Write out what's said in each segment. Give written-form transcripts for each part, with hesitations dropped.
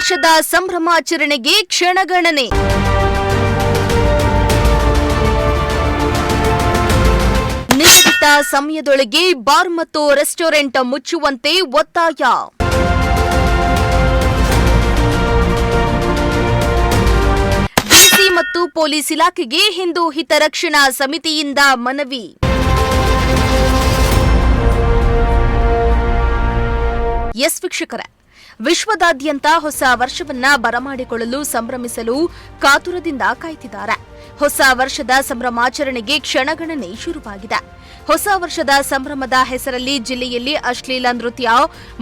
ವರ್ಷದ ಸಂಭ್ರಮಾಚರಣೆಗೆ ಕ್ಷಣಗಣನೆ. ನಿಗದಿತ ಸಮಯದೊಳಗೆ ಬಾರ್ ಮತ್ತು ರೆಸ್ಟೋರೆಂಟ್ ಮುಚ್ಚುವಂತೆ ಒತ್ತಾಯ. ಡಿಸಿ ಮತ್ತು ಪೊಲೀಸ್ ಇಲಾಖೆಗೆ ಹಿಂದೂ ಹಿತರಕ್ಷಣಾ ಸಮಿತಿಯಿಂದ ಮನವಿ. ಎಸ್ ವೀಕ್ಷಕರೇ, ವಿಶ್ವದಾದ್ಯಂತ ಹೊಸ ವರ್ಷವನ್ನ ಬರಮಾಡಿಕೊಳ್ಳಲು ಸಂಭ್ರಮಿಸಲು ಕಾತುರದಿಂದ ಕಾಯ್ತಿದ್ದಾರೆ. ಹೊಸ ವರ್ಷದ ಸಂಭ್ರಮಾಚರಣೆಗೆ ಕ್ಷಣಗಣನೆ ಶುರುವಾಗಿದೆ. ಹೊಸ ವರ್ಷದ ಸಂಭ್ರಮದ ಹೆಸರಲ್ಲಿ ಜಿಲ್ಲೆಯಲ್ಲಿ ಅಶ್ಲೀಲ ನೃತ್ಯ,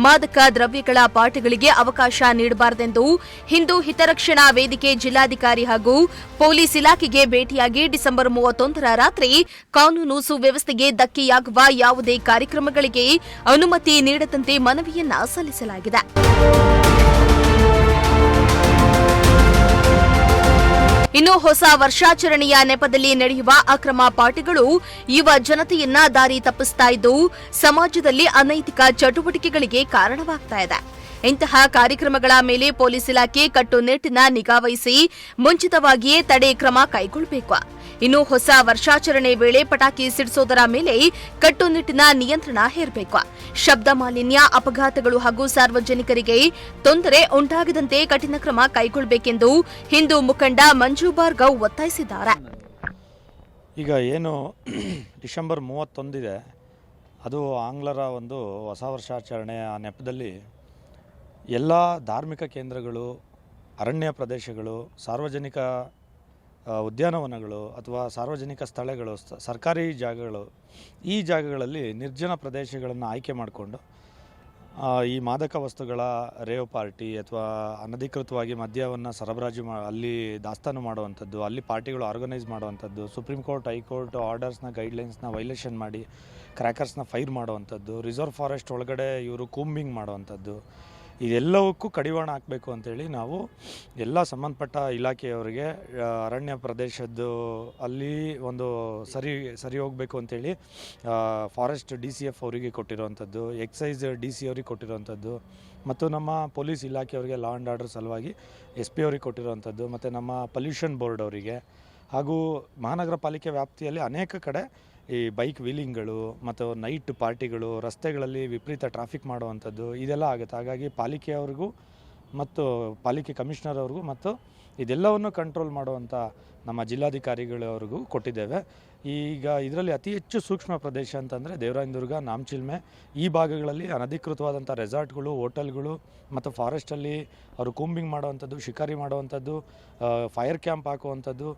ಮಾದಕ ದ್ರವ್ಯಗಳ ಪಾಠಗಳಿಗೆ ಅವಕಾಶ ನೀಡಬಾರದೆಂದು ಹಿಂದೂ ಹಿತರಕ್ಷಣಾ ವೇದಿಕೆ ಜಿಲ್ಲಾಧಿಕಾರಿ ಹಾಗೂ ಪೊಲೀಸ್ ಇಲಾಖೆಗೆ ಭೇಟಿಯಾಗಿ ಡಿಸೆಂಬರ್ 31ರ ರಾತ್ರಿ ಕಾನೂನು ಸುವ್ಯವಸ್ಥೆಗೆ ಧಕ್ಕೆಯಾಗುವ ಯಾವುದೇ ಕಾರ್ಯಕ್ರಮಗಳಿಗೆ ಅನುಮತಿ ನೀಡದಂತೆ ಮನವಿಯನ್ನ ಸಲ್ಲಿಸಲಾಗಿದೆ. ಇನ್ನು ಹೊಸ ವರ್ಷಾಚರಣೆಯ ನೆಪದಲ್ಲಿ ನಡೆಯುವ ಅಕ್ರಮ ಪಾರ್ಟಿಗಳು ಯುವ ಜನತೆಯನ್ನ ದಾರಿ ತಪ್ಪಿಸ್ತಾ ಇದ್ದು ಸಮಾಜದಲ್ಲಿ ಅನೈತಿಕ ಚಟುವಟಿಕೆಗಳಿಗೆ ಕಾರಣವಾಗ್ತಾ ಇದೆ. ಇಂತಹ ಕಾರ್ಯಕ್ರಮಗಳ ಮೇಲೆ ಪೊಲೀಸ್ ಇಲಾಖೆ ಕಟ್ಟುನಿಟ್ಟಿನ ನಿಗಾ ವಹಿಸಿ ಮುಂಚಿತವಾಗಿಯೇ ತಡೆ ಕ್ರಮ ಕೈಗೊಳ್ಳಬೇಕು. ಇನ್ನು ಹೊಸ ವರ್ಷಾಚರಣೆ ವೇಳೆ ಪಟಾಕಿ ಸಿಡಿಸೋದರ ಮೇಲೆ ಕಟ್ಟುನಿಟ್ಟಿನ ನಿಯಂತ್ರಣ ಹೇರಬೇಕು. ಶಬ್ದ ಮಾಲಿನ್ಯ, ಅಪಘಾತಗಳು ಹಾಗೂ ಸಾರ್ವಜನಿಕರಿಗೆ ತೊಂದರೆ ಉಂಟಾಗದಂತೆ ಕಠಿಣ ಕ್ರಮ ಕೈಗೊಳ್ಳಬೇಕೆಂದು ಹಿಂದೂ ಮುಖಂಡ ಮಂಜು ಭಾರ್ಗವ್ ಒತ್ತಾಯಿಸಿದ್ದಾರೆ. ಈಗ ಏನು ಡಿಸೆಂಬರ್ 31 ಇದೆ, ಅದು ಆಂಗ್ಲರ ಒಂದು ಹೊಸ ವರ್ಷಾಚರಣೆಯ ನೆಪದಲ್ಲಿ ಎಲ್ಲ ಧಾರ್ಮಿಕ ಕೇಂದ್ರಗಳು, ಅರಣ್ಯ ಪ್ರದೇಶಗಳು, ಸಾರ್ವಜನಿಕ ಉದ್ಯಾನವನಗಳು ಅಥವಾ ಸಾರ್ವಜನಿಕ ಸ್ಥಳಗಳು, ಸರ್ಕಾರಿ ಜಾಗಗಳು, ಈ ಜಾಗಗಳಲ್ಲಿ ನಿರ್ಜನ ಪ್ರದೇಶಗಳನ್ನು ಆಯ್ಕೆ ಮಾಡಿಕೊಂಡು ಈ ಮಾದಕ ವಸ್ತುಗಳ ರೇವ್ ಪಾರ್ಟಿ ಅಥವಾ ಅನಧಿಕೃತವಾಗಿ ಮದ್ಯವನ್ನು ಸರಬರಾಜು ಅಲ್ಲಿ ದಾಸ್ತಾನು ಮಾಡುವಂಥದ್ದು, ಅಲ್ಲಿ ಪಾರ್ಟಿಗಳು ಆರ್ಗನೈಸ್ ಮಾಡುವಂಥದ್ದು, ಸುಪ್ರೀಂ ಕೋರ್ಟ್, ಹೈಕೋರ್ಟ್ ಆರ್ಡರ್ಸ್ನ ಗೈಡ್ಲೈನ್ಸ್ನ ವೈಲೇಷನ್ ಮಾಡಿ ಕ್ರ್ಯಾಕರ್ಸ್ನ ಫೈರ್ ಮಾಡುವಂಥದ್ದು, ರಿಸರ್ವ್ ಫಾರೆಸ್ಟ್ ಒಳಗಡೆ ಇವರು ಕೂಂಬಿಂಗ್ ಮಾಡುವಂಥದ್ದು, ಇದೆಲ್ಲವಕ್ಕೂ ಕಡಿವಾಣ ಹಾಕಬೇಕು ಅಂತೇಳಿ ನಾವು ಎಲ್ಲ ಸಂಬಂಧಪಟ್ಟ ಇಲಾಖೆಯವರಿಗೆ ಅರಣ್ಯ ಪ್ರದೇಶದ್ದು ಅಲ್ಲಿ ಒಂದು ಸರಿ ಹೋಗಬೇಕು ಅಂತೇಳಿ ಫಾರೆಸ್ಟ್ DCF ಅವರಿಗೆ ಕೊಟ್ಟಿರುವಂಥದ್ದು, ಎಕ್ಸೈಸ್ DC ಅವ್ರಿಗೆ ಕೊಟ್ಟಿರುವಂಥದ್ದು, ಮತ್ತು ನಮ್ಮ ಪೊಲೀಸ್ ಇಲಾಖೆಯವರಿಗೆ ಲಾ ಆ್ಯಂಡ್ ಆರ್ಡರ್ ಸಲುವಾಗಿ SP ಅವ್ರಿಗೆ ಕೊಟ್ಟಿರುವಂಥದ್ದು, ಮತ್ತು ನಮ್ಮ ಪೊಲ್ಯೂಷನ್ ಬೋರ್ಡ್ ಅವರಿಗೆ ಹಾಗೂ ಮಹಾನಗರ ಪಾಲಿಕೆ ವ್ಯಾಪ್ತಿಯಲ್ಲಿ ಅನೇಕ ಕಡೆ ಈ ಬೈಕ್ ವೀಲಿಂಗ್ಗಳು ಮತ್ತು ನೈಟ್ ಪಾರ್ಟಿಗಳು, ರಸ್ತೆಗಳಲ್ಲಿ ವಿಪರೀತ ಟ್ರಾಫಿಕ್ ಮಾಡುವಂಥದ್ದು ಇದೆಲ್ಲ ಆಗುತ್ತೆ. ಹಾಗಾಗಿ ಪಾಲಿಕೆಯವ್ರಿಗೂ ಮತ್ತು ಪಾಲಿಕೆ ಕಮಿಷನರ್ ಅವ್ರಿಗೂ ಮತ್ತು ಇದೆಲ್ಲವನ್ನು ಕಂಟ್ರೋಲ್ ಮಾಡುವಂಥ ನಮ್ಮ ಜಿಲ್ಲಾಧಿಕಾರಿಗಳವ್ರಿಗೂ ಕೊಟ್ಟಿದ್ದೇವೆ. ಈಗ ಇದರಲ್ಲಿ ಅತಿ ಹೆಚ್ಚು ಸೂಕ್ಷ್ಮ ಪ್ರದೇಶ ಅಂತಂದರೆ ದೇವರಾಯನದುರ್ಗ, ನಾಮಚಿಲ್ಮೆ ಈ ಭಾಗಗಳಲ್ಲಿ ಅನಧಿಕೃತವಾದಂಥ ರೆಸಾರ್ಟ್ಗಳು, ಹೋಟೆಲ್ಗಳು ಮತ್ತು ಫಾರೆಸ್ಟಲ್ಲಿ ಅವರು ಕೂಂಬಿಂಗ್ ಮಾಡುವಂಥದ್ದು, ಶಿಕಾರಿ ಮಾಡುವಂಥದ್ದು, ಫೈರ್ ಕ್ಯಾಂಪ್ ಹಾಕುವಂಥದ್ದು,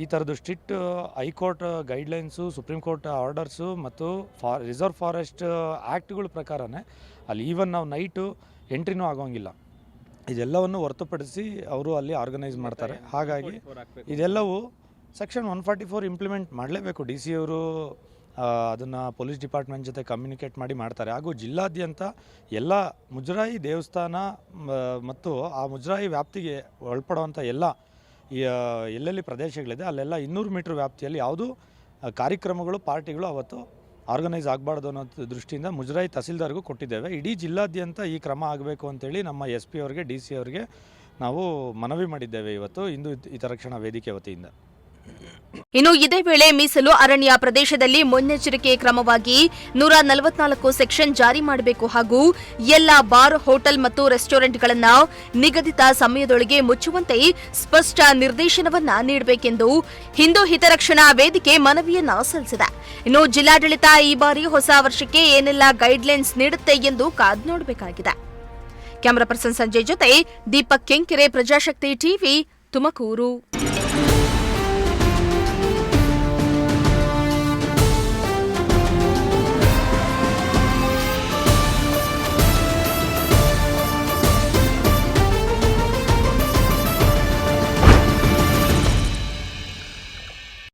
ಈ ಥರದ್ದು strict high court guidelines, supreme court orders ಮತ್ತು ರಿಸರ್ವ್ ಫಾರೆಸ್ಟ್ ಆ್ಯಕ್ಟ್ಗಳ ಪ್ರಕಾರನೇ ಅಲ್ಲಿ ಈವನ್ ನಾವು ನೈಟು ಎಂಟ್ರಿನೂ ಆಗೋಂಗಿಲ್ಲ. ಇದೆಲ್ಲವನ್ನು ಹೊರತುಪಡಿಸಿ ಅವರು ಅಲ್ಲಿ ಆರ್ಗನೈಸ್ ಮಾಡ್ತಾರೆ. ಹಾಗಾಗಿ ಇದೆಲ್ಲವೂ ಸೆಕ್ಷನ್ 144 ಇಂಪ್ಲಿಮೆಂಟ್ ಮಾಡಲೇಬೇಕು. DC ಅವರು ಅದನ್ನು ಪೊಲೀಸ್ ಡಿಪಾರ್ಟ್ಮೆಂಟ್ ಜೊತೆ ಕಮ್ಯುನಿಕೇಟ್ ಮಾಡಿ ಮಾಡ್ತಾರೆ. ಹಾಗೂ ಜಿಲ್ಲಾದ್ಯಂತ ಎಲ್ಲ ಮುಜರಾಯಿ ದೇವಸ್ಥಾನ ಮತ್ತು ಆ ಮುಜರಾಯಿ ವ್ಯಾಪ್ತಿಗೆ ಒಳಪಡುವಂಥ ಎಲ್ಲೆಲ್ಲಿ ಪ್ರದೇಶಗಳಿದೆ ಅಲ್ಲೆಲ್ಲ 200 ಮೀಟರ್ ವ್ಯಾಪ್ತಿಯಲ್ಲಿ ಯಾವುದೂ ಕಾರ್ಯಕ್ರಮಗಳು, ಪಾರ್ಟಿಗಳು ಅವತ್ತು ಆರ್ಗನೈಸ್ ಆಗಬಾರ್ದು ಅನ್ನೋ ದೃಷ್ಟಿಯಿಂದ ಮುಜರಾಯಿ ತಹಸೀಲ್ದಾರ್ಗೂ ಕೊಟ್ಟಿದ್ದೇವೆ. ಇಡೀ ಜಿಲ್ಲಾದ್ಯಂತ ಈ ಕ್ರಮ ಆಗಬೇಕು ಅಂತೇಳಿ ನಮ್ಮ SP ಅವರಿಗೆ, DC ಅವರಿಗೆ ನಾವು ಮನವಿ ಮಾಡಿದ್ದೇವೆ ಇವತ್ತು ಹಿಂದೂ ಹಿತರಕ್ಷಣಾ ವೇದಿಕೆ ವತಿಯಿಂದ. ಇನ್ನು ಇದೇ ವೇಳೆ ಮೀಸಲು ಅರಣ್ಯ ಪ್ರದೇಶದಲ್ಲಿ ಮುನ್ನೆಚ್ಚರಿಕೆ ಕ್ರಮವಾಗಿ 144 ಸೆಕ್ಷನ್ ಜಾರಿ ಮಾಡಬೇಕು ಹಾಗೂ ಎಲ್ಲ ಬಾರ್, ಹೋಟೆಲ್ ಮತ್ತು ರೆಸ್ಟೋರೆಂಟ್ಗಳನ್ನು ನಿಗದಿತ ಸಮಯದೊಳಗೆ ಮುಚ್ಚುವಂತೆ ಸ್ಪಷ್ಟ ನಿರ್ದೇಶನವನ್ನ ನೀಡಬೇಕೆಂದು ಹಿಂದೂ ಹಿತರಕ್ಷಣಾ ವೇದಿಕೆ ಮನವಿಯನ್ನ ಸಲ್ಲಿಸಿದೆ. ಇನ್ನು ಜಿಲ್ಲಾಡಳಿತ ಈ ಬಾರಿ ಹೊಸ ವರ್ಷಕ್ಕೆ ಏನೆಲ್ಲ ಗೈಡ್ಲೈನ್ಸ್ ನೀಡುತ್ತೆ ಎಂದು ಕಾದು ನೋಡಬೇಕಾಗಿದೆ. ಕ್ಯಾಮರಾ ಪರ್ಸನ್ ಸಂಜಯ್ ಜೊತೆ ದೀಪಕ್ ಕೆಂಕೆರೆ, ಪ್ರಜಾಶಕ್ತಿ TV, ತುಮಕೂರು.